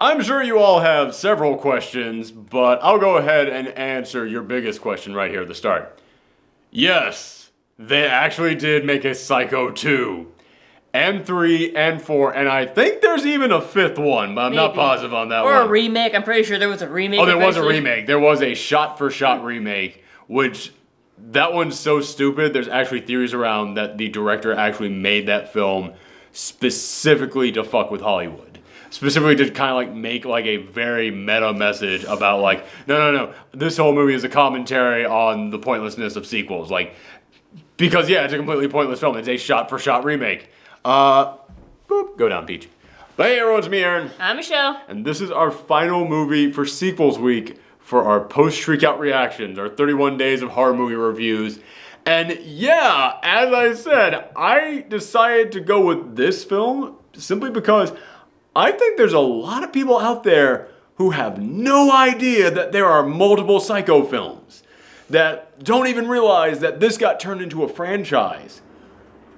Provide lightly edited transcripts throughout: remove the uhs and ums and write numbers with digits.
I'm sure you all have several questions, but I'll go ahead and answer your biggest question right here at the start. Yes, they actually did make a Psycho 2. And 3 and 4, and I think there's even a 5th one, but I'm not positive on that one. Or a remake. I'm pretty sure there was a remake. Oh, there was a remake. There was a shot-for-shot remake, which, that one's so stupid. There's actually theories around that the director actually made that film specifically to fuck with Hollywood. Specifically to kind of like make like a very meta message about like, no, this whole movie is a commentary on the pointlessness of sequels. Like, because yeah, it's a completely pointless film. It's a shot-for-shot remake. Boop, go down, Peach. But hey everyone, it's me, Aaron. I'm Michelle. And this is our final movie for Sequels Week for our post-Shriek Out reactions, our 31 days of horror movie reviews. And yeah, as I said, I decided to go with this film simply because I think there's a lot of people out there who have no idea that there are multiple Psycho films, that don't even realize that this got turned into a franchise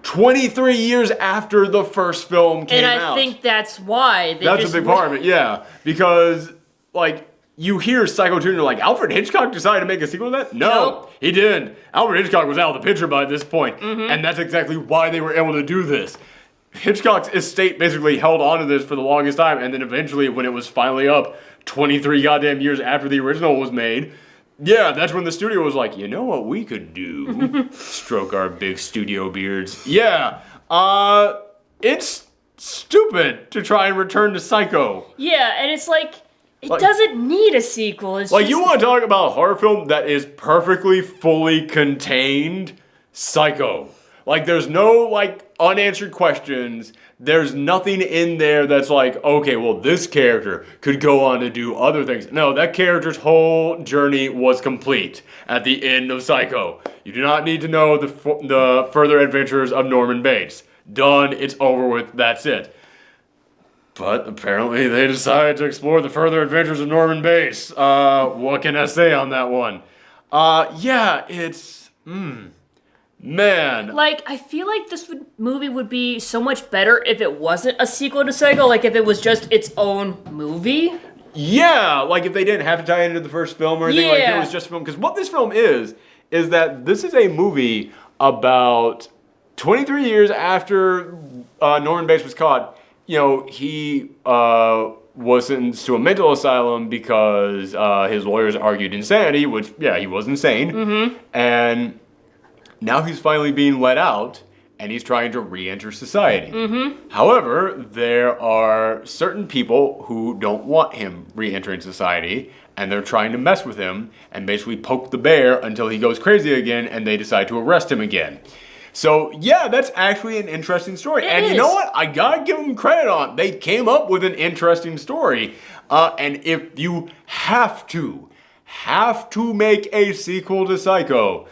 23 years after the first film came out. And I think that's why. That's a big part of it, yeah. Because, like, you hear Psycho 2 and you're like, Alfred Hitchcock decided to make a sequel to that? No, he didn't. Alfred Hitchcock was out of the picture by this point. And that's exactly why they were able to do this. Hitchcock's estate basically held on to this for the longest time, and then eventually when it was finally up 23 goddamn years after the original was made, yeah, that's when the studio was like, you know what we could do? Stroke our big studio beards. Yeah, it's stupid to try and return to Psycho. Yeah, and it's like, it doesn't need a sequel. It's like, just... you want to talk about a horror film that is perfectly, fully contained? Psycho. Like, there's no, like, unanswered questions. There's nothing in there that's like, okay, well, this character could go on to do other things. No, that character's whole journey was complete at the end of Psycho. You do not need to know the further adventures of Norman Bates. Done, it's over with, that's it. But apparently they decided to explore the further adventures of Norman Bates. What can I say on that one? Yeah, it's... Man. Like, I feel like this movie would be so much better if it wasn't a sequel to Psycho, like if it was just its own movie. Yeah, like if they didn't have to tie into the first film or anything, like it was just a film. Because what this film is that this is a movie about 23 years after Norman Bates was caught. You know, he was sentenced to a mental asylum because his lawyers argued insanity, which, yeah, he was insane. And now he's finally being let out, and he's trying to re-enter society. However, there are certain people who don't want him re-entering society, and they're trying to mess with him and basically poke the bear until he goes crazy again, and they decide to arrest him again. So, yeah, that's actually an interesting story. And you know what? I gotta give them credit on it. They came up with an interesting story. And if you have to make a sequel to Psycho,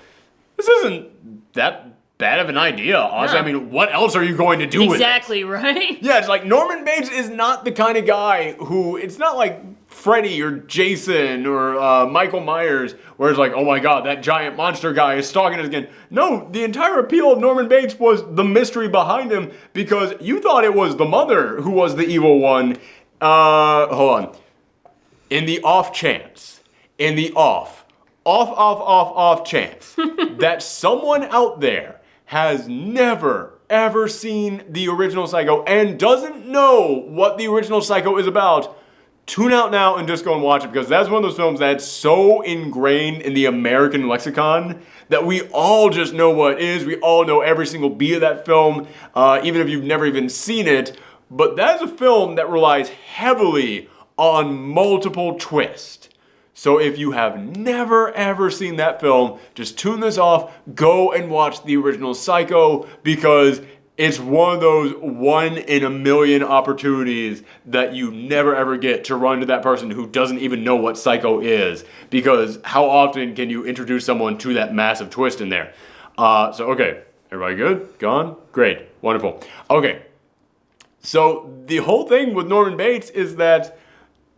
this isn't that bad of an idea, honestly. No. I mean, what else are you going to do with it? Exactly, right? Yeah, it's like Norman Bates is not the kind of guy who, it's not like Freddy or Jason or Michael Myers, where it's like, oh my god, that giant monster guy is stalking us again. No, the entire appeal of Norman Bates was the mystery behind him, because you thought it was the mother who was the evil one. Hold on. In the off chance chance that someone out there has never, ever seen the original Psycho and doesn't know what the original Psycho is about, tune out now and just go and watch it, because that's one of those films that's so ingrained in the American lexicon that we all just know what it is. We all know every single beat of that film, even if you've never even seen it. But that is a film that relies heavily on multiple twists. So if you have never ever seen that film, just tune this off, go and watch the original Psycho, because it's one of those 1 in a million opportunities that you never ever get to run to that person who doesn't even know what Psycho is. Because how often can you introduce someone to that massive twist in there? So okay, everybody good? Gone? Great, wonderful. Okay, so the whole thing with Norman Bates is that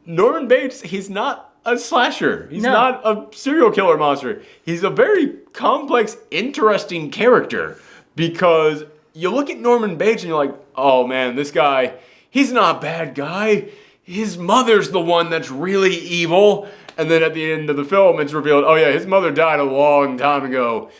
Norman Bates, he's not a slasher. He's not a serial killer monster. He's a very complex, interesting character, because you look at Norman Bates and you're like, oh man, this guy, he's not a bad guy. his mother's the one that's really evil. And then at the end of the film, it's revealed, oh yeah, his mother died a long time ago.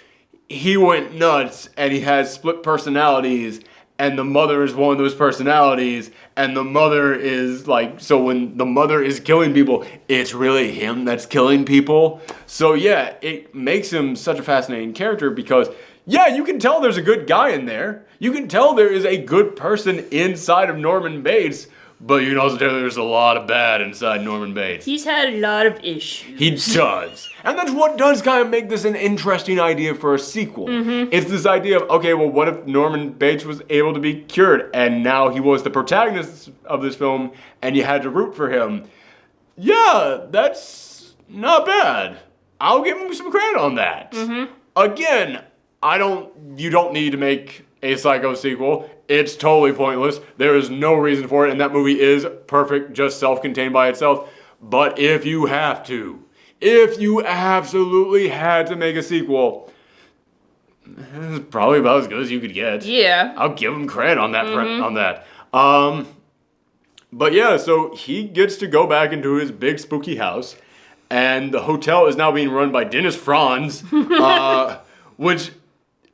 He went nuts and he has split personalities. And the mother is one of those personalities, and the mother is like, so when the mother is killing people, it's really him that's killing people. So yeah, it makes him such a fascinating character because, yeah, you can tell there's a good guy in there. You can tell there is a good person inside of Norman Bates, but you can also tell there's a lot of bad inside Norman Bates. He's had a lot of issues. He does. And that's what does kind of make this an interesting idea for a sequel. It's this idea of, okay, well, what if Norman Bates was able to be cured and now he was the protagonist of this film and you had to root for him? Yeah, that's not bad. I'll give him some credit on that. Again, you don't need to make a Psycho sequel. It's totally pointless. There is no reason for it, and that movie is perfect, just self-contained by itself. But if you have to, if you absolutely had to make a sequel, it's probably about as good as you could get. Yeah. I'll give him credit on that. But yeah, so he gets to go back into his big spooky house, and the hotel is now being run by Dennis Franz, which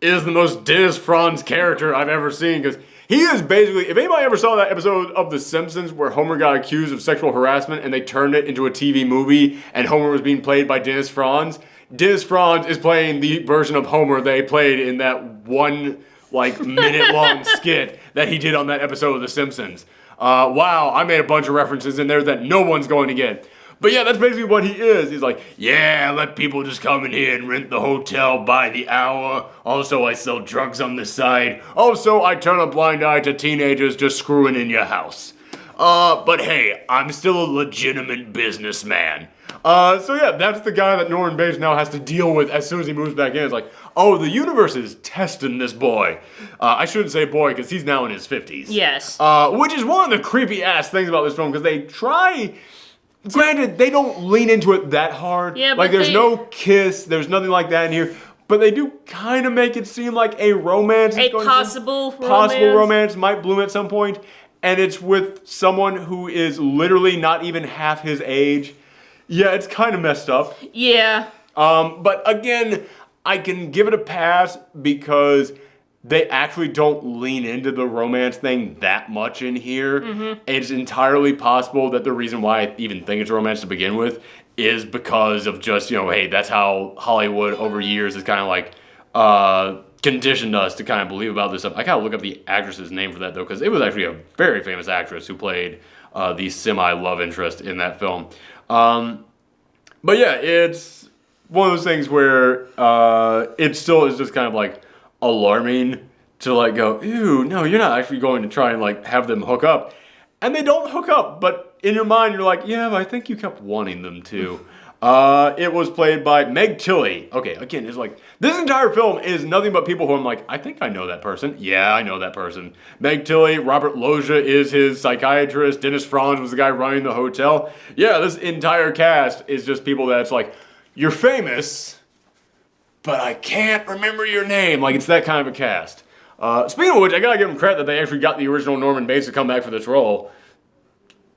is the most Dennis Franz character I've ever seen, because he is basically, if anybody ever saw that episode of The Simpsons where Homer got accused of sexual harassment and they turned it into a TV movie and Homer was being played by Dennis Franz is playing the version of Homer they played in that one minute long skit that he did on that episode of The Simpsons. Wow, I made a bunch of references in there that no one's going to get. But yeah, that's basically what he is. He's like, yeah, let people just come in here and rent the hotel by the hour. Also, I sell drugs on the side. Also, I turn a blind eye to teenagers just screwing in your house. But hey, I'm still a legitimate businessman. So yeah, that's the guy that Norman Bates now has to deal with as soon as he moves back in. It's like, oh, the universe is testing this boy. I shouldn't say boy because he's now in his 50s. Yes. Which is one of the creepy ass things about this film because they try... Granted, they don't lean into it that hard. Yeah, but there's no kiss, there's nothing like that in here. But they do kind of make it seem like a romance. Possible romance might bloom at some point. And it's with someone who is literally not even half his age. Yeah, it's kind of messed up. Yeah. But again, I can give it a pass because they actually don't lean into the romance thing that much in here. It's entirely possible that the reason why I even think it's romance to begin with is because of just, hey, that's how Hollywood over years has kind of conditioned us to kind of believe about this stuff. I gotta look up the actress's name for that though, because it was actually a very famous actress who played the semi-love interest in that film. But yeah, it's one of those things where it still is just kind of alarming to go, ew, no, you're not actually going to try and have them hook up. And they don't hook up, but in your mind you're like, yeah, but I think you kept wanting them to. It was played by Meg Tilly. Okay, again, it's this entire film is nothing but people who I'm I think I know that person. Yeah, I know that person. Meg Tilly, Robert Loggia is his psychiatrist, Dennis Franz was the guy running the hotel. Yeah, this entire cast is just people that's you're famous, but I can't remember your name. It's that kind of a cast. Speaking of which, I gotta give them credit that they actually got the original Norman Bates to come back for this role.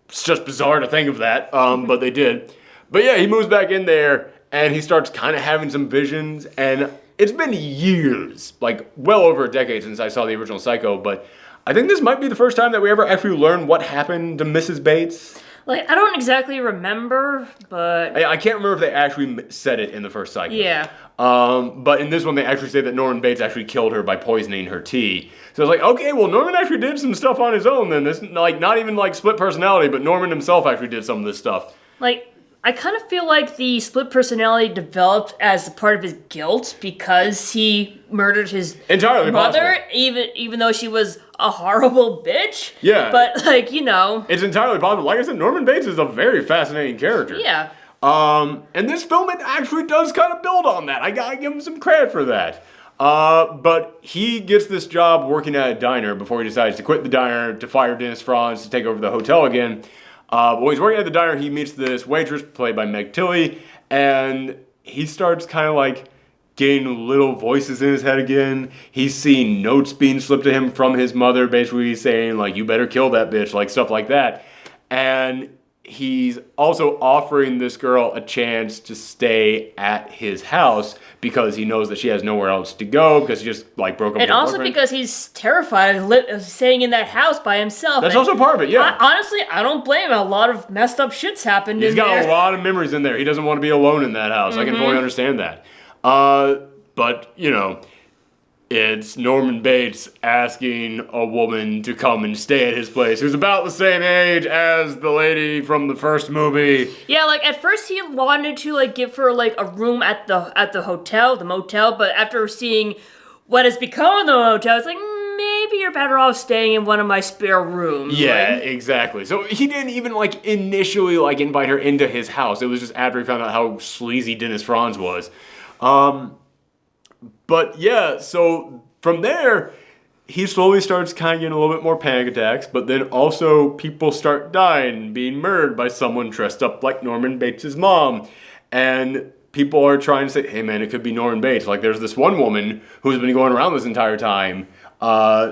It's just bizarre to think of that, but they did. But yeah, he moves back in there, and he starts kind of having some visions, and it's been years, well over a decade since I saw the original Psycho, but I think this might be the first time that we ever actually learn what happened to Mrs. Bates. I don't exactly remember, but... I can't remember if they actually said it in the first Psycho. Yeah. But in this one, they actually say that Norman Bates actually killed her by poisoning her tea. So it's okay, well, Norman actually did some stuff on his own then. This, not even split personality, but Norman himself actually did some of this stuff. I kind of feel like the split personality developed as a part of his guilt because he murdered his mother, possible. even though she was a horrible bitch. Yeah. But, It's entirely possible. Like I said, Norman Bates is a very fascinating character. Yeah. And this film, it actually does kind of build on that. I gotta give him some credit for that. But he gets this job working at a diner before he decides to quit the diner to fire Dennis Franz to take over the hotel again. But when he's working at the diner, he meets this waitress played by Meg Tilly, and he starts kind of getting little voices in his head again. He's seeing notes being slipped to him from his mother, basically saying you better kill that bitch, stuff like that. And he's also offering this girl a chance to stay at his house because he knows that she has nowhere else to go because he just like broke up with her also boyfriend. because he's terrified of staying in that house by himself. That's also part of it, yeah. Honestly, I don't blame him. A lot of messed up shit's happened He's in got there. a lot of memories in there. He doesn't want to be alone in that house. I can fully understand that. But, you know, it's Norman Bates asking a woman to come and stay at his place who's about the same age as the lady from the first movie. Yeah, like at first he wanted to like give her like a room at the hotel, the motel, but after seeing what has become the motel, it's like maybe you're better off staying in one of my spare rooms. Yeah, like, exactly. So he didn't even like initially like invite her into his house. It was just after he found out how sleazy Dennis Franz was. But yeah, so from there, he slowly starts kind of getting a little bit more panic attacks, but then also people start dying, being murdered by someone dressed up like Norman Bates' mom. And people are trying to say, hey man, it could be Norman Bates. Like there's this one woman who's been going around this entire time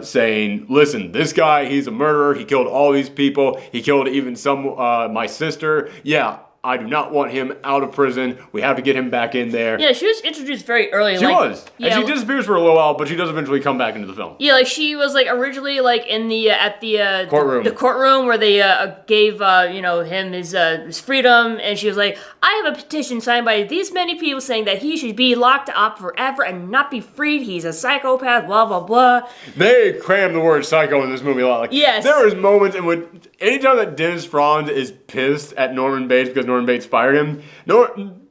saying, listen, this guy, he's a murderer. He killed all these people. He killed even my sister. Yeah. I do not want him out of prison. We have to get him back in there. Yeah, she was introduced very early. She was. Yeah, and she disappears for a little while, but she does eventually come back into the film. Yeah, like she was like originally like in the at the courtroom. The courtroom where they gave him his freedom, and she was like, I have a petition signed by these many people saying that he should be locked up forever and not be freed. He's a psychopath. Blah blah blah. They cram the word psycho in this movie a lot. Like, yes. There is moments in which anytime that Dennis Franz is pissed at Norman Bates because Norman Bates fired him,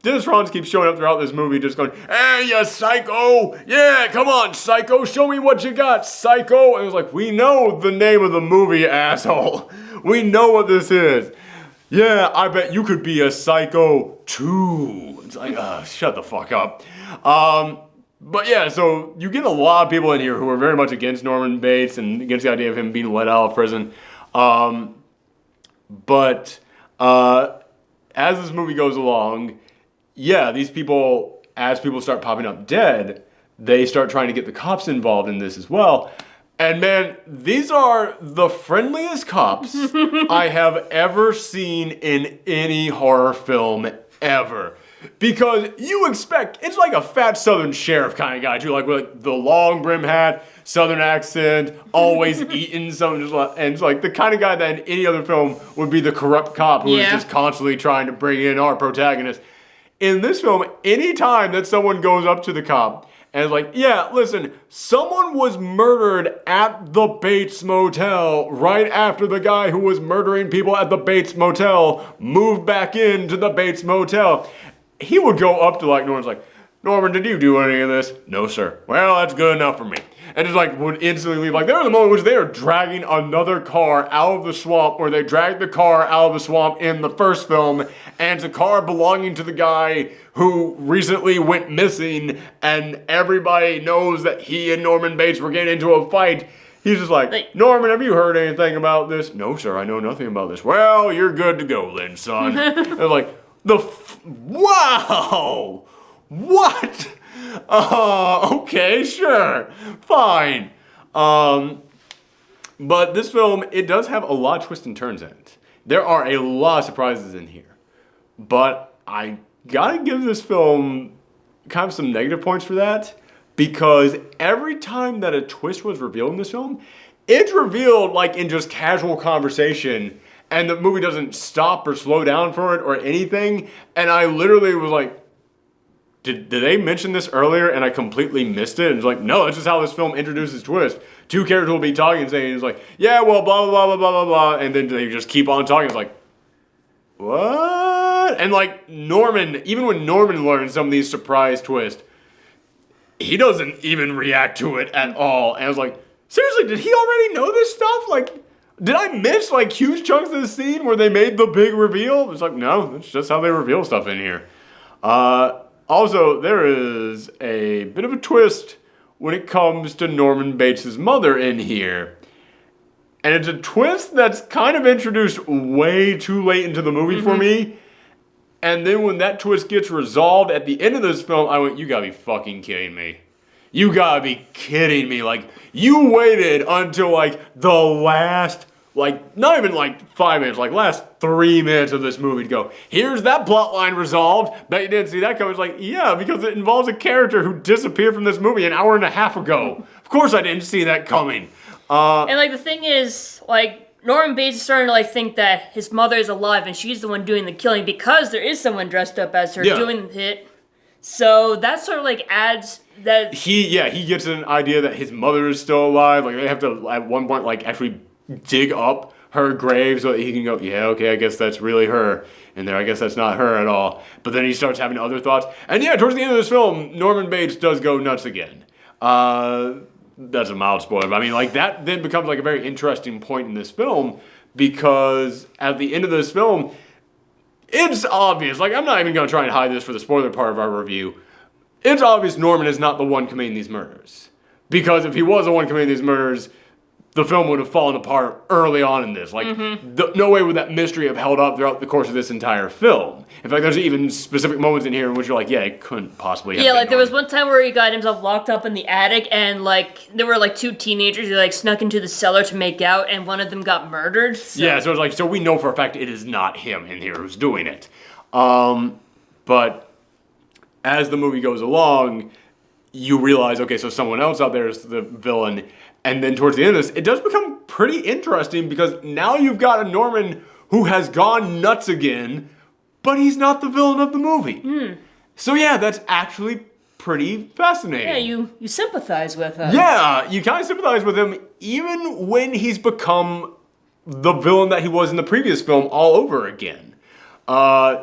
Dennis Franz keeps showing up throughout this movie just going, hey, you psycho! Yeah, come on, psycho, show me what you got, psycho! And it was like, we know the name of the movie, asshole. We know what this is. Yeah, I bet you could be a psycho too. It's like, shut the fuck up. But yeah, so you get a lot of people in here who are very much against Norman Bates and against the idea of him being let out of prison. But as this movie goes along, yeah, these people, as people start popping up dead, they start trying to get the cops involved in this as well. And man, these are the friendliest cops I have ever seen in any horror film ever. Because you expect, it's like a fat southern sheriff kind of guy too, like with like the long brim hat, southern accent, always eating something, and it's like the kind of guy that in any other film would be the corrupt cop who is just constantly trying to bring in our protagonist. In this film, anytime that someone goes up to the cop and is like, yeah, listen, someone was murdered at the Bates Motel right after the guy who was murdering people at the Bates Motel moved back into the Bates Motel. He would go up to like Norman's like, Norman, did you do any of this? No, sir. Well, that's good enough for me. And just like would instantly leave. Like there was a moment in which they are dragging another car out of the swamp, or they dragged the car out of the swamp in the first film, and it's a car belonging to the guy who recently went missing, and everybody knows that he and Norman Bates were getting into a fight. He's just like, Norman, have you heard anything about this? No, sir, I know nothing about this. Well, you're good to go then, son. And like, wow! What? Okay, sure, fine. But this film, it does have a lot of twists and turns in it. There are a lot of surprises in here. But I gotta give this film kind of some negative points for that, because every time that a twist was revealed in this film, it's revealed like in just casual conversation, and the movie doesn't stop or slow down for it or anything. And I literally was like, did they mention this earlier and I completely missed it? And it's like, no, that's just how this film introduces twist. Two characters will be talking and saying, it's like, yeah, well, blah, blah, blah, blah, blah, blah, blah. And then they just keep on talking. It's like, what? And like Norman, even when Norman learns some of these surprise twists, he doesn't even react to it at all. And I was like, seriously, did he already know this stuff? Like, did I miss like huge chunks of the scene where they made the big reveal? It's like, no, that's just how they reveal stuff in here. Also, there is a bit of a twist when it comes to Norman Bates' mother in here. And it's a twist that's kind of introduced way too late into the movie for me. And then when that twist gets resolved at the end of this film, I went, you gotta be fucking kidding me. You gotta be kidding me. Like, you waited until like the last like, not even like 5 minutes, like last 3 minutes of this movie to go, here's that plot line resolved. Bet you didn't see that coming. It's like, yeah, because it involves a character who disappeared from this movie an hour and a half ago. Of course I didn't see that coming. And like the thing is, like, Norman Bates is starting to like think that his mother is alive and she's the one doing the killing because there is someone dressed up as her doing it. So that sort of like adds that he gets an idea that his mother is still alive. Like they have to at one point like actually dig up her grave so that he can go, yeah, okay, I guess that's really her. And there, I guess that's not her at all. But then he starts having other thoughts. And yeah, towards the end of this film, Norman Bates does go nuts again. That's a mild spoiler, but I mean, like, that then becomes, like, a very interesting point in this film, because at the end of this film, it's obvious, like, I'm not even going to try and hide this for the spoiler part of our review, it's obvious Norman is not the one committing these murders. Because if he was the one committing these murders, the film would have fallen apart early on in this. Like, no way would that mystery have held up throughout the course of this entire film. In fact, there's even specific moments in here in which you're like, yeah, it couldn't possibly have been like, there was Norman. one time where he got himself locked up in the attic, and, like, there were, like, two teenagers who, like, snuck into the cellar to make out, and one of them got murdered. So. Yeah, so it's like, so we know for a fact it is not him in here who's doing it. But as the movie goes along, you realize, okay, so someone else out there is the villain. And then towards the end of this, it does become pretty interesting because now you've got a Norman who has gone nuts again, but he's not the villain of the movie. So yeah, that's actually pretty fascinating. Yeah, you sympathize with him. Yeah, you kind of sympathize with him even when he's become the villain that he was in the previous film all over again.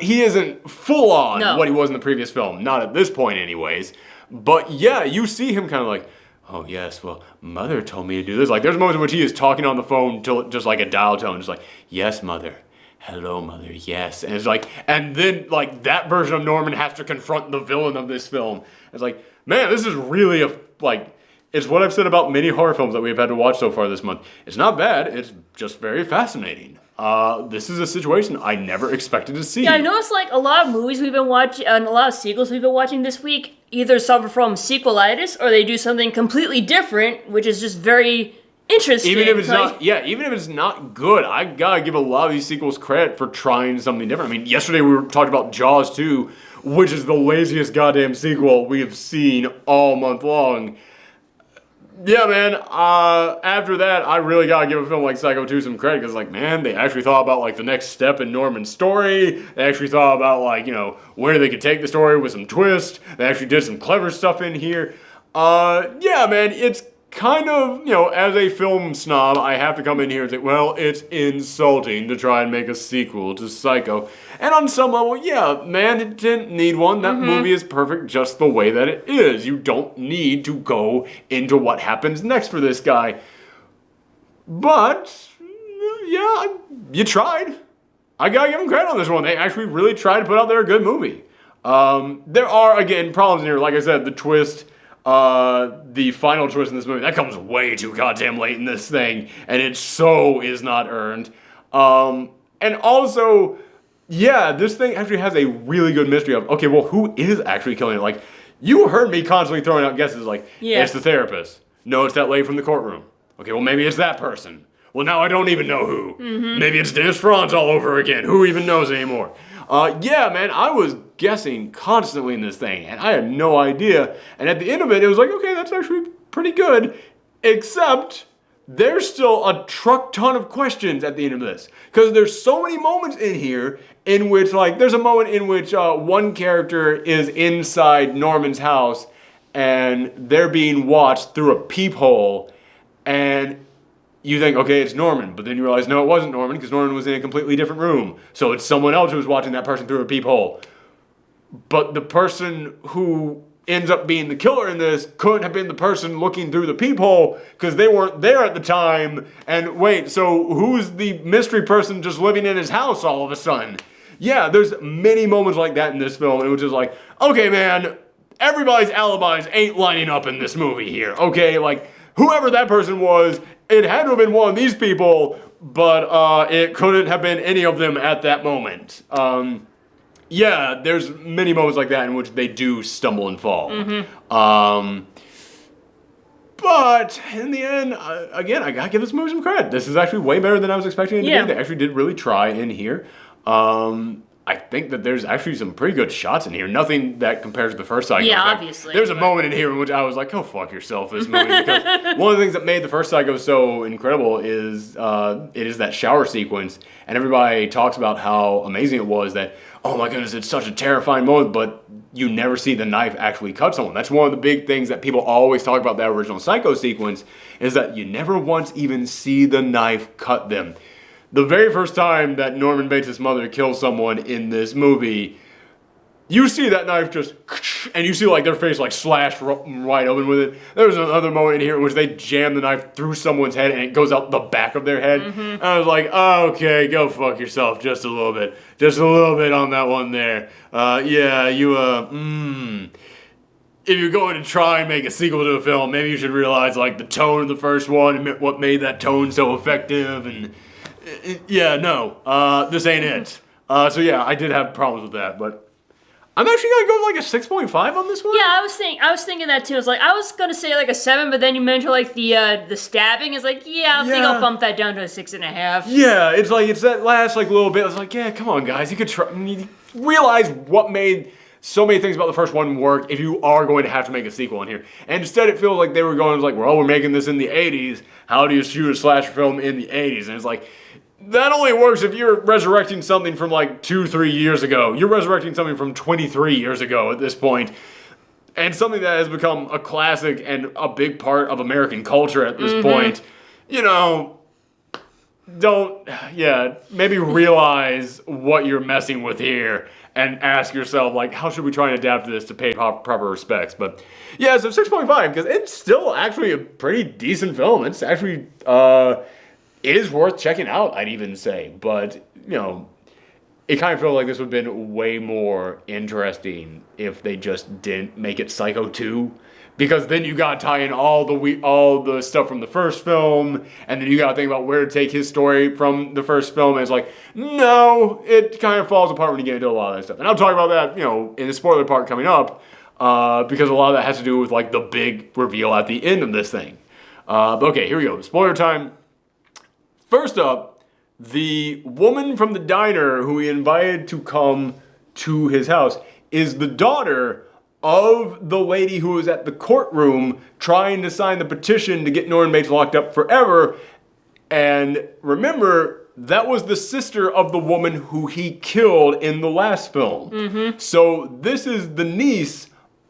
He isn't full on what he was in the previous film, not at this point anyways. But yeah, you see him kind of like, oh yes, well, mother told me to do this. Like, there's moments in which he is talking on the phone till just like a dial tone, just like, yes, mother. Hello, mother, yes. And it's like, and then like that version of Norman has to confront the villain of this film. It's like, man, this is really it's what I've said about many horror films that we've had to watch so far this month. It's not bad, it's just very fascinating. This is a situation I never expected to see. Yeah, I noticed like a lot of movies we've been watching and a lot of sequels we've been watching this week either suffer from sequelitis or they do something completely different, which is just very interesting. Even if it's not good, I gotta give a lot of these sequels credit for trying something different. I mean, yesterday we were talking about Jaws 2, which is the laziest goddamn sequel we have seen all month long. Yeah, man, after that, I really gotta give a film like Psycho 2 some credit, because, like, man, they actually thought about, like, the next step in Norman's story. They actually thought about, like, you know, where they could take the story with some twist. They actually did some clever stuff in here. Yeah, man, it's kind of, you know, as a film snob, I have to come in here and say, well, it's insulting to try and make a sequel to Psycho. And on some level, yeah, man, it didn't need one. That movie is perfect just the way that it is. You don't need to go into what happens next for this guy. But, yeah, you tried. I gotta give them credit on this one. They actually really tried to put out there a good movie. There are, again, problems in here. Like I said, the twist... the final twist in this movie, that comes way too goddamn late in this thing, and it so is not earned. And also, yeah, this thing actually has a really good mystery of, okay, well, who is actually killing it? Like, you heard me constantly throwing out guesses like, it's the therapist. No, it's that lady from the courtroom. Okay, well, maybe it's that person. Well, now I don't even know who. Maybe it's Dennis Franz all over again. Who even knows anymore? Yeah, man, I was guessing constantly in this thing, and I had no idea. And at the end of it, it was like, okay, that's actually pretty good, except there's still a truck ton of questions at the end of this. Because there's so many moments in here in which, like, there's a moment in which one character is inside Norman's house, and they're being watched through a peephole, and you think, okay, it's Norman, but then you realize, no, it wasn't Norman, because Norman was in a completely different room. So it's someone else who was watching that person through a peephole. But the person who ends up being the killer in this couldn't have been the person looking through the peephole, because they weren't there at the time. And wait, so who's the mystery person just living in his house all of a sudden? Yeah, there's many moments like that in this film, and it was just like, okay, man, everybody's alibis ain't lining up in this movie here, okay? Like, whoever that person was, it had to have been one of these people, but it couldn't have been any of them at that moment. Yeah, there's many moments like that in which they do stumble and fall. But But in the end, again, I gotta give this movie some credit. This is actually way better than I was expecting it to be. They actually did really try in here. I think that there's actually some pretty good shots in here. Nothing that compares to the first Psycho. Yeah, obviously. There's a moment in here in which I was like, go fuck yourself, this movie. Because one of the things that made the first Psycho so incredible is it is that shower sequence. And everybody talks about how amazing it was that, oh my goodness, it's such a terrifying moment, but you never see the knife actually cut someone. That's one of the big things that people always talk about that original Psycho sequence, is that you never once even see the knife cut them. The very first time that Norman Bates' mother kills someone in this movie, you see that knife just, and you see like their face like slashed right open with it. There was another moment in here in which they jam the knife through someone's head and it goes out the back of their head. And I was like, oh, okay, go fuck yourself just a little bit. Just a little bit on that one there. Yeah, you, if you're going to try and make a sequel to a film, maybe you should realize like the tone of the first one and what made that tone so effective. And yeah, no, this ain't it. So yeah, I did have problems with that, but I'm actually gonna go like a 6.5 on this one. Yeah, I was thinking that too. I was gonna say like a 7, but then you mentioned like the stabbing is like, I think I'll bump that down to a 6.5. Yeah, it's like it's that last like little bit. It's like, yeah, come on, guys, you could try. You realize what made so many things about the first one work if you are going to have to make a sequel in here. And instead, it feels like they were going like, well, we're making this in the 80s. How do you shoot a slasher film in the 80s? And it's like, that only works if you're resurrecting something from like 2-3 years ago. You're resurrecting something from 23 years ago at this point. And something that has become a classic and a big part of American culture at this point. You know, maybe realize what you're messing with here and ask yourself, like, how should we try and adapt to this to pay proper respects? But yeah, so 6.5, because it's still actually a pretty decent film. It's actually, it is worth checking out, I'd even say. But, you know, it kind of felt like this would have been way more interesting if they just didn't make it Psycho 2. Because then you gotta tie in all the stuff from the first film, and then you gotta think about where to take his story from the first film, and it's like, no, it kind of falls apart when you get into a lot of that stuff. And I'll talk about that, you know, in the spoiler part coming up, because a lot of that has to do with, like, the big reveal at the end of this thing. But okay, here we go. Spoiler time. First up, the woman from the diner who he invited to come to his house is the daughter of the lady who was at the courtroom trying to sign the petition to get Norman Bates locked up forever. And remember, that was the sister of the woman who he killed in the last film. So this is the niece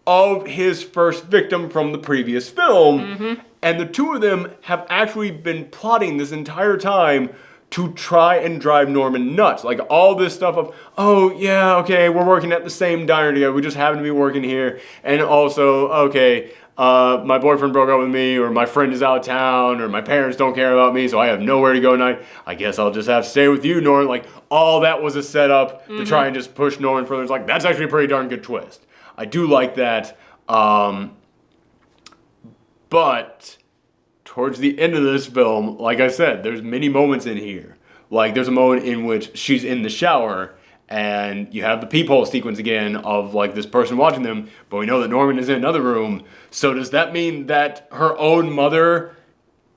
of his first victim from the previous film. And the two of them have actually been plotting this entire time to try and drive Norman nuts. Like all this stuff of, oh yeah, okay, we're working at the same diner together, we just happen to be working here. And also, okay, my boyfriend broke up with me, or my friend is out of town, or my parents don't care about me, so I have nowhere to go tonight. I guess I'll just have to stay with you, Norman. Like all that was a setup to try and just push Norman further. It's like, that's actually a pretty darn good twist. I do like that. But towards the end of this film, like I said, there's many moments in here. Like there's a moment in which she's in the shower and you have the peephole sequence again of like this person watching them, but we know that Norman is in another room. So does that mean that her own mother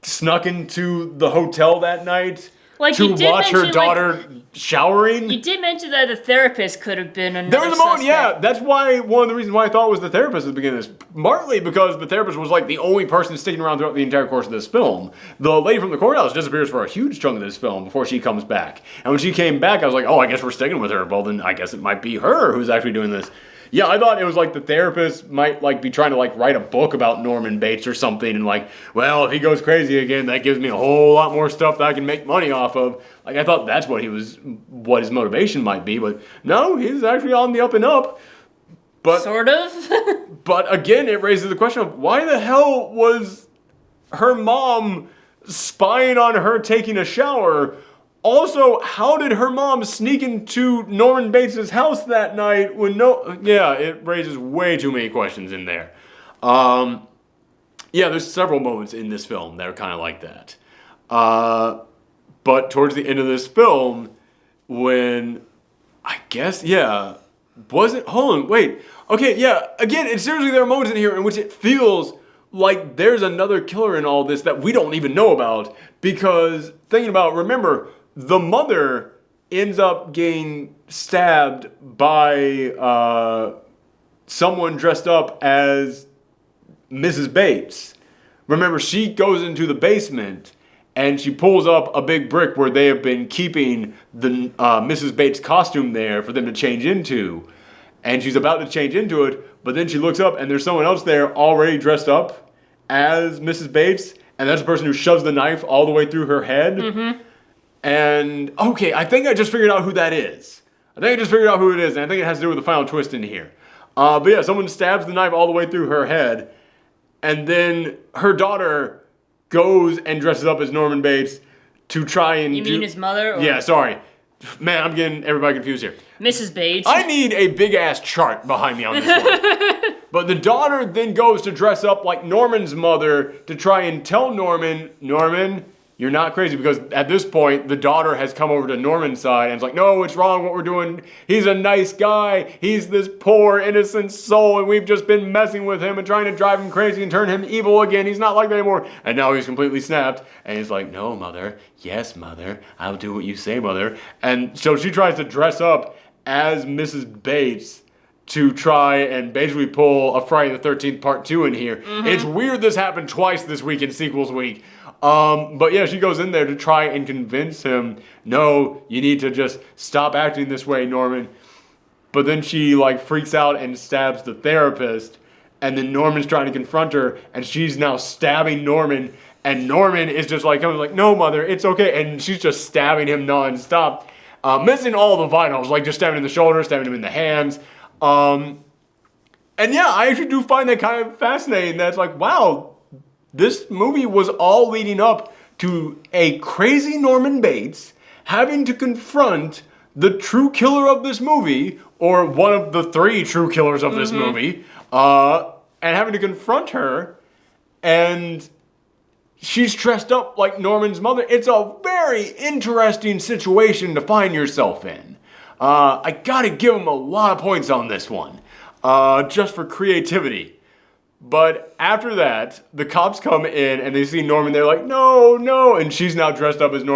snuck into the hotel that night to watch her daughter showering? You did mention that the therapist could have been another There was a moment, suspect. yeah. That's why one of the reasons why I thought it was the therapist at the beginning of this. Partly because the therapist was like the only person sticking around throughout the entire course of this film. The lady from the courthouse disappears for a huge chunk of this film before she comes back. And when she came back, I was like, oh, I guess we're sticking with her. Well, then I guess it might be her who's actually doing this. Yeah, I thought it was like the therapist might like be trying to like write a book about Norman Bates or something, and like, well, if he goes crazy again, that gives me a whole lot more stuff that I can make money off of. Like I thought that's what what his motivation might be, but no, he's actually on the up and up. But sort of. But again, it raises the question of why the hell was her mom spying on her taking a shower? Also, how did her mom sneak into Norman Bates' house that night when it raises way too many questions in there. Yeah, there's several moments in this film that are kind of like that. But towards the end of this film, when, I guess, hold on, wait. Okay, yeah, again, seriously, there are moments in here in which it feels like there's another killer in all this that we don't even know about. Because thinking about, remember, the mother ends up getting stabbed by someone dressed up as Mrs. Bates. Remember, she goes into the basement and she pulls up a big brick where they have been keeping the Mrs. Bates costume there for them to change into. And she's about to change into it, but then she looks up and there's someone else there already dressed up as Mrs. Bates. And that's the person who shoves the knife all the way through her head. Mm-hmm. And, okay, I think I just figured out who that is. And I think it has to do with the final twist in here. But yeah, someone stabs the knife all the way through her head. And then her daughter goes and dresses up as Norman Bates to try and You mean his mother? Or? Yeah, sorry. Man, I'm getting everybody confused here. Mrs. Bates. I need a big-ass chart behind me on this one. But the daughter then goes to dress up like Norman's mother to try and tell Norman, you're not crazy. Because at this point, the daughter has come over to Norman's side and it's like, no, it's wrong what we're doing. He's a nice guy. He's this poor, innocent soul, and we've just been messing with him and trying to drive him crazy and turn him evil again. He's not like that anymore. And now he's completely snapped. And he's like, no, mother. Yes, mother. I'll do what you say, mother. And so she tries to dress up as Mrs. Bates to try and basically pull a Friday the 13th Part 2 in here. Mm-hmm. It's weird this happened twice this week in Sequels Week. But yeah, she goes in there to try and convince him, no, you need to just stop acting this way, Norman. But then she like freaks out and stabs the therapist. And then Norman's trying to confront her and she's now stabbing Norman. And Norman is just like, no, mother, it's okay. And she's just stabbing him nonstop. Missing all the vitals, like just stabbing him in the shoulder, stabbing him in the hands. And yeah, I actually do find that kind of fascinating. That's like, wow, this movie was all leading up to a crazy Norman Bates having to confront the true killer of this movie, or one of the 3 true killers of this movie, and having to confront her, and she's dressed up like Norman's mother. It's a very interesting situation to find yourself in. I gotta give him a lot of points on this one, just for creativity. But after that, the cops come in and they see Norman. They're like, no, and she's now dressed up as as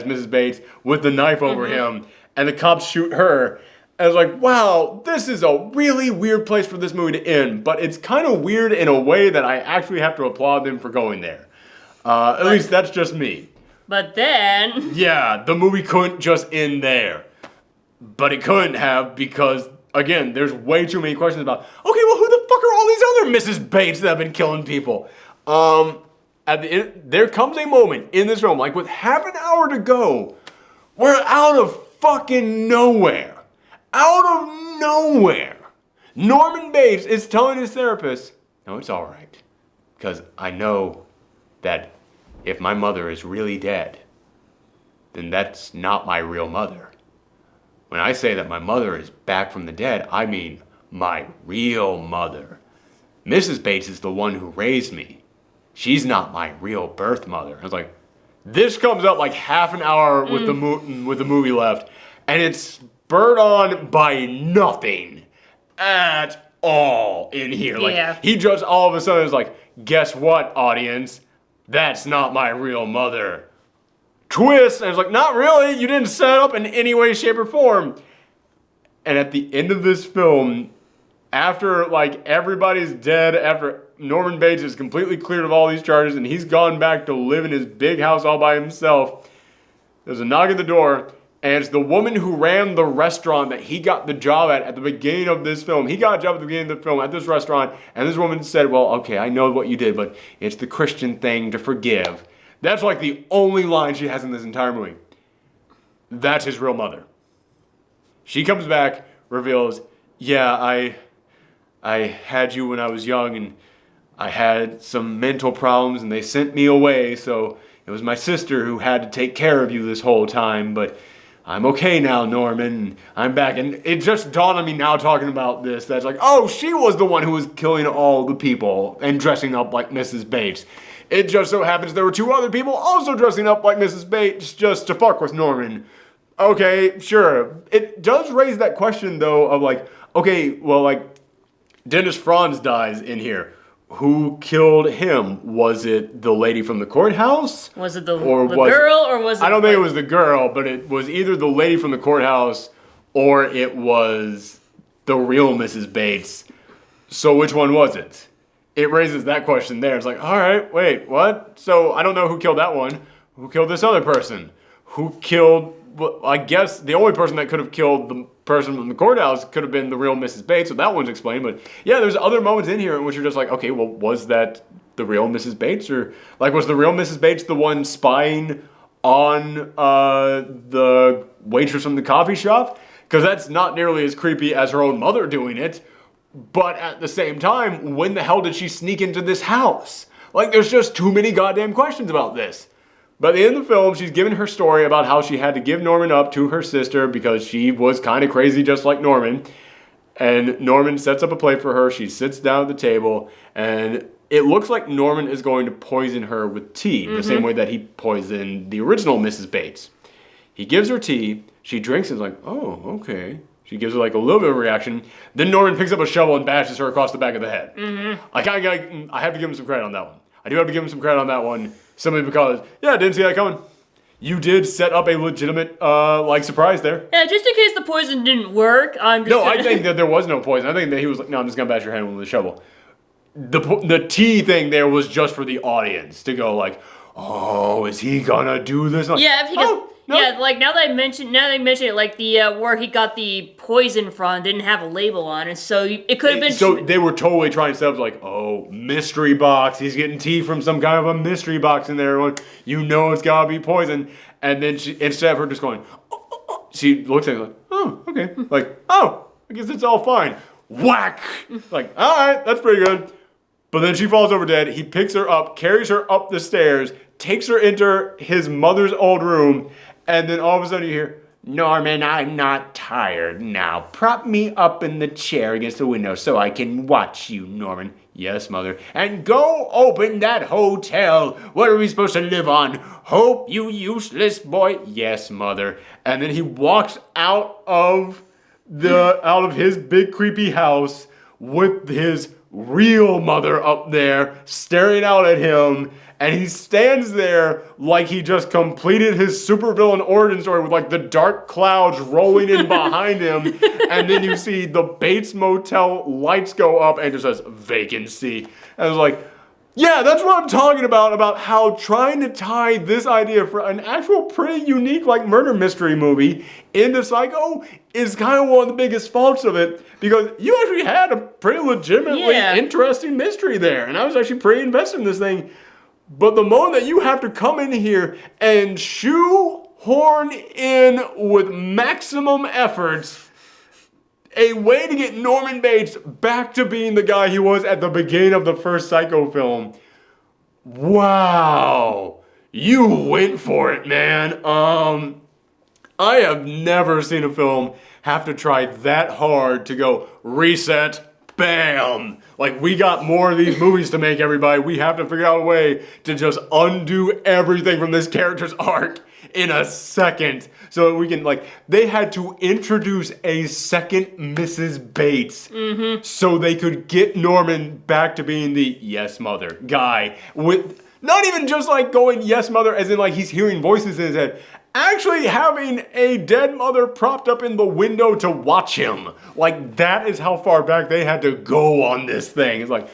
Mrs. Bates with the knife over him, and the cops shoot her. And it's like, wow, this is a really weird place for this movie to end. But it's kind of weird in a way that I actually have to applaud them for going there. At least that's just me. But then... Yeah, the movie couldn't just end there. But it couldn't have, because, again, there's way too many questions about, okay, well, who the fuck are all these other Mrs. Bates that have been killing people? At the end, there comes a moment in this film, like with half an hour to go, we're out of fucking nowhere. Out of nowhere. Norman Bates is telling his therapist, no, it's all right. Because I know that if my mother is really dead, then that's not my real mother. When I say that my mother is back from the dead, I mean my real mother. Mrs. Bates is the one who raised me. She's not my real birth mother. I was like, this comes up like half an hour with the movie left, and it's spurred on by nothing at all in here. Like, he just all of a sudden is like, guess what, audience? That's not my real mother. Twist, and it's like, not really, you didn't set it up in any way, shape, or form. And at the end of this film, after like everybody's dead, after Norman Bates is completely cleared of all these charges and he's gone back to live in his big house all by himself, there's a knock at the door, and it's the woman who ran the restaurant that he got the job at the beginning of this film. He got a job at the beginning of the film at this restaurant, and this woman said, well, okay, I know what you did, but it's the Christian thing to forgive. That's like the only line she has in this entire movie. That's his real mother. She comes back, reveals, yeah, I had you when I was young and I had some mental problems and they sent me away, so it was my sister who had to take care of you this whole time, but I'm okay now, Norman. I'm back. And it just dawned on me now talking about this, that's like, oh, she was the one who was killing all the people and dressing up like Mrs. Bates. It just so happens there were 2 other people also dressing up like Mrs. Bates just to fuck with Norman. Okay, sure. It does raise that question, though, of like, okay, well, like, Dennis Franz dies in here. who killed him? Was it the lady from the courthouse? Was it the was girl, or was it... I don't think it was the girl, but it was either the lady from the courthouse or it was the real Mrs. Bates. So which one was it? It raises that question there. It's like, all right, wait, what? So I don't know who killed that one. Who killed this other person? Who killed... Well, I guess the only person that could have killed the person from the courthouse could have been the real Mrs. Bates, so that one's explained. But yeah, there's other moments in here in which you're just like, okay, well, was that the real Mrs. Bates? Or, like, was the real Mrs. Bates the one spying on the waitress from the coffee shop? Because that's not nearly as creepy as her own mother doing it. But at the same time, when the hell did she sneak into this house? Like, there's just too many goddamn questions about this. But at the end of the film, she's giving her story about how she had to give Norman up to her sister because she was kind of crazy just like Norman. And Norman sets up a plate for her. She sits down at the table, and it looks like Norman is going to poison her with tea, the same way that he poisoned the original Mrs. Bates. He gives her tea. She drinks and is like, oh, okay. She gives her like a little bit of a reaction. Then Norman picks up a shovel and bashes her across the back of the head. I have to give him some credit on that one. I do have to give him some credit on that one. Simply because, yeah, I didn't see that coming. You did set up a legitimate, surprise there. Yeah, just in case the poison didn't work, I'm just I think that there was no poison. I think that he was like, no, I'm just going to bash your head with a shovel. The tea thing there was just for the audience to go like, oh, is he going to do this? Like, yeah, because... Oh, no. Yeah, like now they mention it, like the where he got the poison from didn't have a label on it, so it could have been. So they were totally trying to set up like, oh, mystery box. He's getting tea from some kind of a mystery box in there. You know it's gotta be poison. And then she, instead of her just going, she looks at it like, oh, okay, like, oh, I guess it's all fine. Whack! Like, all right, that's pretty good. But then she falls over dead. He picks her up, carries her up the stairs, takes her into his mother's old room. And then all of a sudden you hear, Norman, I'm not tired now. Prop me up in the chair against the window so I can watch you, Norman. Yes, Mother. And go open that hotel. What are we supposed to live on? Hope, you useless boy. Yes, Mother. And then he walks out of his big creepy house with his real mother up there staring out at him. And he stands there like he just completed his supervillain origin story with like the dark clouds rolling in behind him. And then you see the Bates Motel lights go up and it just says vacancy. And I was like, yeah, that's what I'm talking about how trying to tie this idea for an actual pretty unique like murder mystery movie into Psycho is kind of one of the biggest faults of it, because you actually had a pretty legitimately interesting mystery there. And I was actually pretty invested in this thing. But the moment that you have to come in here and shoehorn in with maximum efforts a way to get Norman Bates back to being the guy he was at the beginning of the first Psycho film, wow, you went for it, man. I have never seen a film have to try that hard to go reset, bam. Like, we got more of these movies to make, everybody. We have to figure out a way to just undo everything from this character's arc in a second. So that we can, like, they had to introduce a second Mrs. Bates so they could get Norman back to being the yes, mother guy. With not even just, like, going yes, mother, as in, like, he's hearing voices in his head. Actually having a dead mother propped up in the window to watch him. Like, that is how far back they had to go on this thing. It's like,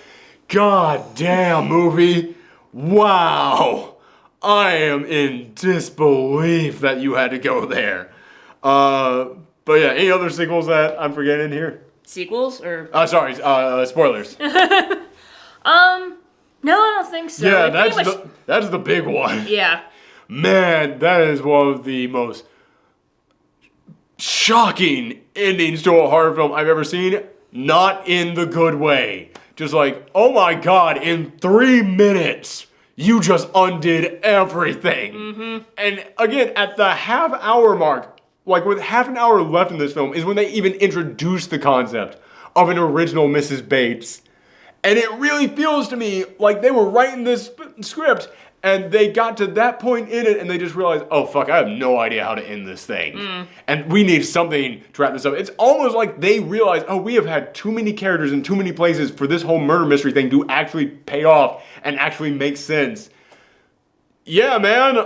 god damn, movie. Wow. I am in disbelief that you had to go there. But yeah, any other sequels that I'm forgetting here? Sequels or? Spoilers. No, I don't think so. Yeah, that's the big one. Yeah. Man, that is one of the most shocking endings to a horror film I've ever seen. Not in the good way. Just like, oh my god, in 3 minutes, you just undid everything. And again, at the half-hour mark, like with half an hour left in this film, is when they even introduced the concept of an original Mrs. Bates. And it really feels to me like they were writing this script, And they got to that point in it and they just realized, oh fuck, I have no idea how to end this thing. And we need something to wrap this up. It's almost like they realized, oh, we have had too many characters in too many places for this whole murder mystery thing to actually pay off and actually make sense. Yeah, man,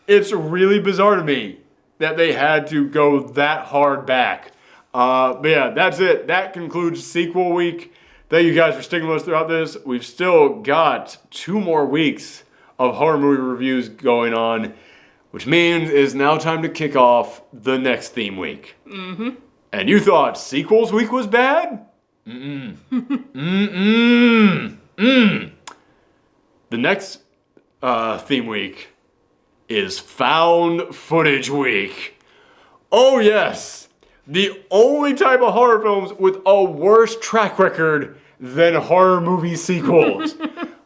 it's really bizarre to me that they had to go that hard back. But yeah, that's it. That concludes sequel week. Thank you guys for sticking with us throughout this. We've still got 2 more weeks of horror movie reviews going on, which means it's now time to kick off the next theme week. Mm-hmm. And you thought sequels week was bad? Mm-mm. Mm-mm. Mm. The next theme week is found footage week. Oh yes. The only type of horror films with a worse track record than horror movie sequels.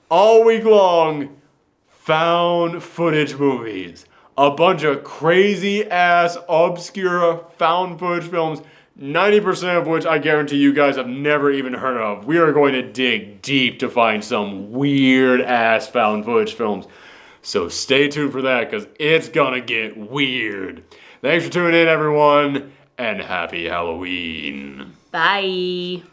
All week long, found footage movies. A bunch of crazy ass, obscure found footage films, 90% of which I guarantee you guys have never even heard of. We are going to dig deep to find some weird ass found footage films. So stay tuned for that because it's gonna get weird. Thanks for tuning in, everyone. And happy Halloween. Bye.